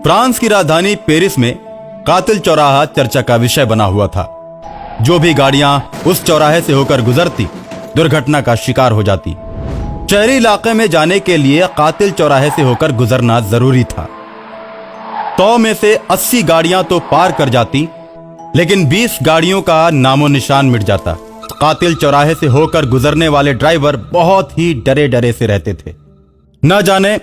France की राजधानी Paris में कातिल चौराहा चर्चा का विषय बना हुआ था। जो भी गाड़ियां उस चौराहे से होकर गुजरती दुर्घटना का शिकार हो जाती। शहरी इलाके में जाने के लिए कातिल चौराहे से होकर गुजरना जरूरी था। 100 में से 80 गाड़ियां तो पार कर जाती, लेकिन 20 गाड़ियों का नामो निशान मिट जाता। कातिल चौराहे से होकर गुजरने वाले ड्राइवर बहुत ही डरे डरे से रहते थे। न जाने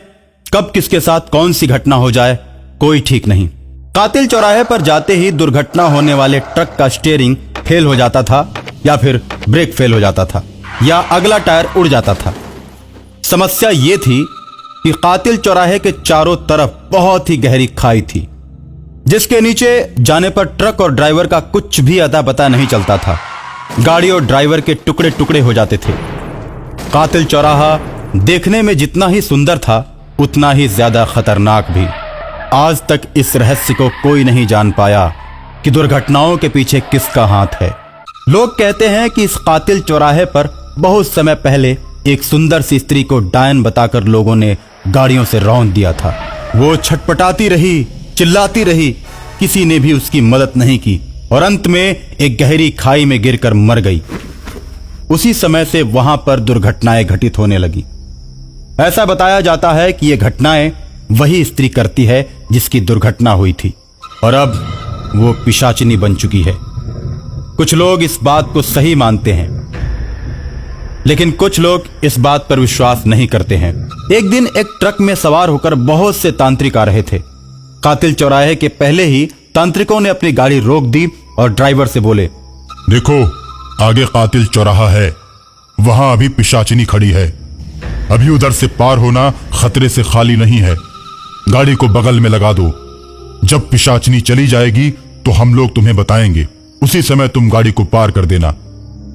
कब किसके साथ कौन सी घटना हो जाए, कोई ठीक नहीं। कातिल चौराहे पर जाते ही दुर्घटना होने वाले ट्रक का स्टीयरिंग फेल हो जाता था, या फिर ब्रेक फेल हो जाता था, या अगला टायर उड़ जाता था। समस्या यह थी कि कातिल चौराहे के चारों तरफ बहुत ही गहरी खाई थी, जिसके नीचे जाने पर ट्रक और ड्राइवर का कुछ भी अता पता नहीं चलता था। गाड़ी और ड्राइवर के टुकड़े टुकड़े हो जाते थे। कातिल चौराहा देखने में जितना ही सुंदर था, उतना ही ज्यादा खतरनाक भी। आज तक इस रहस्य को कोई नहीं जान पाया कि दुर्घटनाओं के पीछे किसका हाथ है। लोग कहते हैं कि इस कातिल चौराहे पर बहुत समय पहले एक सुंदर सी स्त्री को डायन बताकर लोगों ने गाड़ियों से रौंद दिया था। वो छटपटाती रही, चिल्लाती रही, किसी ने भी उसकी मदद नहीं की और अंत में एक गहरी खाई में गिरकर मर गई। उसी समय से वहां पर दुर्घटनाएं घटित होने लगी। ऐसा बताया जाता है कि ये घटनाएं वही स्त्री करती है जिसकी दुर्घटना हुई थी, और अब वो पिशाचिनी बन चुकी है। कुछ लोग इस बात को सही मानते हैं, लेकिन कुछ लोग इस बात पर विश्वास नहीं करते हैं। एक दिन एक ट्रक में सवार होकर बहुत से तांत्रिक आ रहे थे। कातिल चौराहे के पहले ही तांत्रिकों ने अपनी गाड़ी रोक दी और ड्राइवर से बोले, देखो, आगे कातिल चौराहा है, वहां अभी पिशाचिनी खड़ी है। अभी उधर से पार होना खतरे से खाली नहीं है। गाड़ी को बगल में लगा दो। जब पिशाचिनी चली जाएगी तो हम लोग तुम्हें बताएंगे। उसी समय तुम गाड़ी को पार कर देना।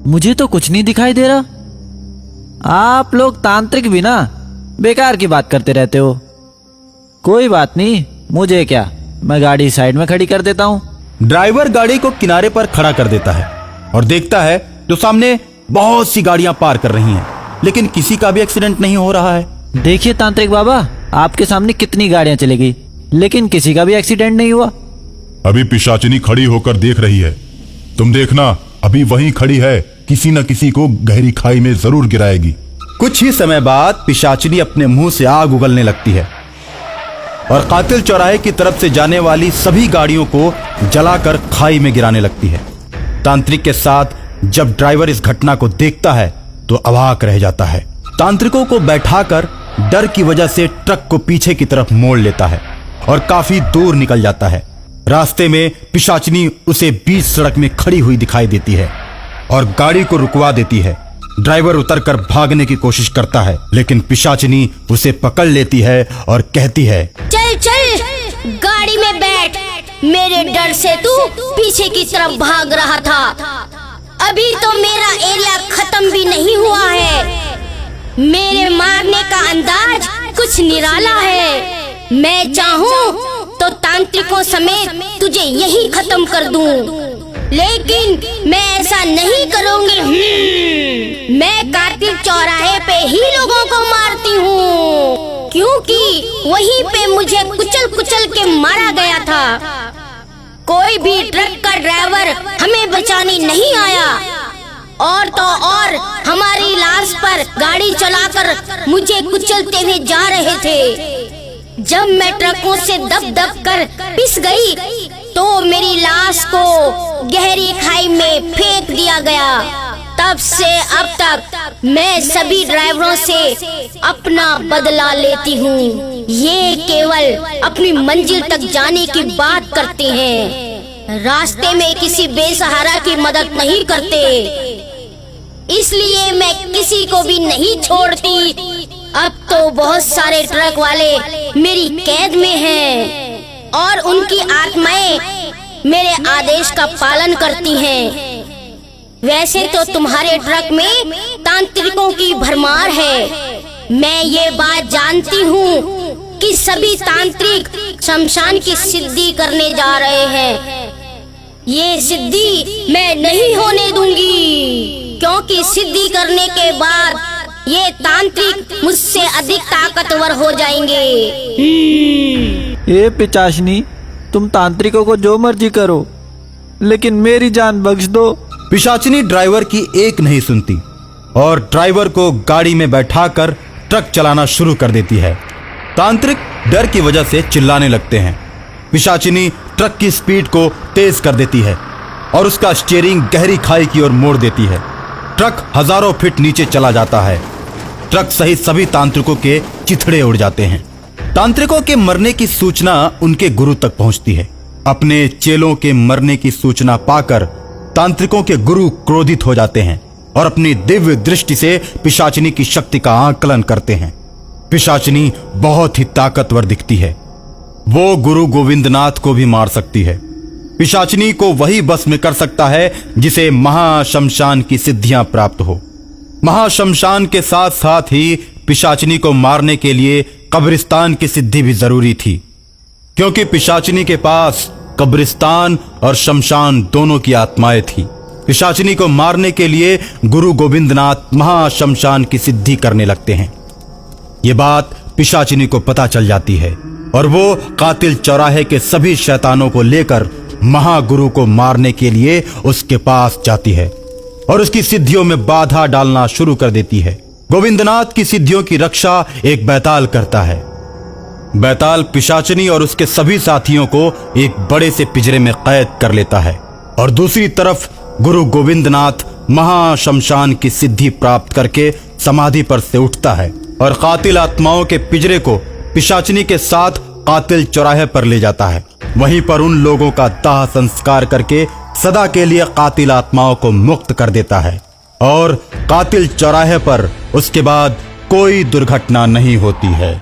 मुझे तो कुछ नहीं दिखाई दे रहा। आप लोग तांत्रिक भी ना बेकार की बात करते रहते हो। कोई बात नहीं, मुझे क्या, मैं गाड़ी साइड में खड़ी कर देता हूँ। ड्राइवर गाड़ी को किनारे पर खड़ा कर देता है और देखता है तो सामने बहुत सी गाड़ियां पार कर रही हैं, लेकिन किसी का भी एक्सीडेंट नहीं हो रहा है। देखिए तांत्रिक बाबा, आपके सामने कितनी गाड़ियां चली गई, लेकिन किसी का भी एक्सीडेंट नहीं हुआ। अभी पिशाचिनी खड़ी होकर देख रही है। तुम देखना, अभी वहीं खड़ी है, किसी न किसी को गहरी खाई में जरूर गिराएगी। कुछ ही समय बाद पिशाचिनी अपने मुंह से आग उगलने लगती है और कातिल चौराहे की तरफ से जाने वाली सभी गाड़ियों को जलाकर खाई में गिराने लगती है। तांत्रिक के साथ जब ड्राइवर इस घटना को देखता है तो अवाक रह जाता है। तांत्रिकों को बैठाकर डर की वजह से ट्रक को पीछे की तरफ मोड़ लेता है और काफी दूर निकल जाता है। रास्ते में पिशाचिनी उसे बीच सड़क में खड़ी हुई दिखाई देती है और गाड़ी को रुकवा देती है। ड्राइवर उतरकर भागने की कोशिश करता है, लेकिन पिशाचिनी उसे पकड़ लेती है और कहती है, चल चल गाड़ी में बैठ। मेरे डर से तू पीछे की तरफ भाग रहा था। अभी तो मेरा एरिया खत्म भी नहीं हुआ है। मेरे मारने का अंदाज कुछ निराला है। मैं चाहूँ तो तांत्रिकों समेत तुझे यही खत्म कर दूं, लेकिन मैं ऐसा नहीं करूँगी। मैं कातिल चौराहे पे ही लोगों को मारती हूँ, क्योंकि वहीं पे मुझे कुचल कुचल के मारा गया था। कोई भी ट्रक का ड्राइवर हमें बचाने नहीं आया, और तो और हमारी लाश पर गाड़ी चलाकर मुझे कुचलते हुए जा रहे थे। जब मैं ट्रकों से दब दब कर पिस गई तो मेरी लाश को गहरी खाई में फेंक दिया गया। तब से अब तक मैं सभी ड्राइवरों से अपना बदला लेती हूँ। ये केवल अपनी मंजिल तक जाने की बात करते हैं, रास्ते में किसी बेसहारा की मदद नहीं करते। इसलिए मैं किसी को भी नहीं छोड़ती। अब तो बहुत सारे ट्रक वाले मेरी कैद में हैं और उनकी आत्माएं मेरे आदेश का पालन करती हैं। वैसे तो तुम्हारे ट्रक में तांत्रिकों की भरमार है। मैं ये बात जानती हूँ कि सभी तांत्रिक शमशान की सिद्धि करने जा रहे हैं। ये सिद्धि मैं नहीं होने दूंगी, क्योंकि सिद्धि करने के बाद ये तांत्रिक मुझसे अधिक ताकतवर हो जाएंगे। ये पिचाशनी, तुम तांत्रिकों को जो मर्जी करो, लेकिन मेरी जान बख्श दो। पिशाचिनी ड्राइवर की एक नहीं सुनती और ड्राइवर को गाड़ी में बैठाकर ट्रक चलाना शुरू कर देती है। तांत्रिक डर की वजह से चिल्लाने लगते हैं। पिशाचिनी ट्रक की स्पीड को तेज कर देती है और उसका स्टीयरिंग गहरी खाई की ओर मोड़ देती है। ट्रक हजारों फीट नीचे चला जाता है। ट्रक सहित सभी तांत्रिकों के चिथड़े उड़ जाते हैं। तांत्रिकों के मरने की सूचना उनके गुरु तक पहुंचती है। अपने चेलों के मरने की सूचना पाकर तांत्रिकों के गुरु क्रोधित हो जाते हैं और अपनी दिव्य दृष्टि से पिशाचिनी की शक्ति का आकलन करते हैं। पिशाचिनी बहुत ही ताकतवर दिखती है। वो गुरु गोविंदनाथ को भी मार सकती है। पिशाचिनी को वही बस में कर सकता है जिसे महाशमशान की सिद्धियां प्राप्त हो। महाशमशान के साथ साथ ही पिशाचिनी को मारने के लिए कब्रिस्तान की सिद्धि भी जरूरी थी, क्योंकि पिशाचिनी के पास कब्रिस्तान और शमशान दोनों की आत्माएं थी। पिशाचिनी को मारने के लिए गुरु गोविंदनाथ महाशमशान की सिद्धि करने लगते हैं। ये बात पिशाचिनी को पता चल जाती है और वो कातिल चौराहे के सभी शैतानों को लेकर महागुरु को मारने के लिए उसके पास जाती है और उसकी सिद्धियों में बाधा डालना शुरू कर देती है। गोविंदनाथ की सिद्धियों की रक्षा एक बैताल करता है। बैताल पिशाचिनी और उसके सभी साथियों को एक बड़े से पिंजरे में कैद कर लेता है और दूसरी तरफ गुरु गोविंदनाथ महाशमशान की सिद्धि प्राप्त करके समाधि पर से उठता है और कातिल आत्माओं के पिंजरे को पिशाचिनी के साथ कातिल चौराहे पर ले जाता है। वहीं पर उन लोगों का दाह संस्कार करके सदा के लिए कातिल आत्माओं को मुक्त कर देता है और कातिल चौराहे पर उसके बाद कोई दुर्घटना नहीं होती है।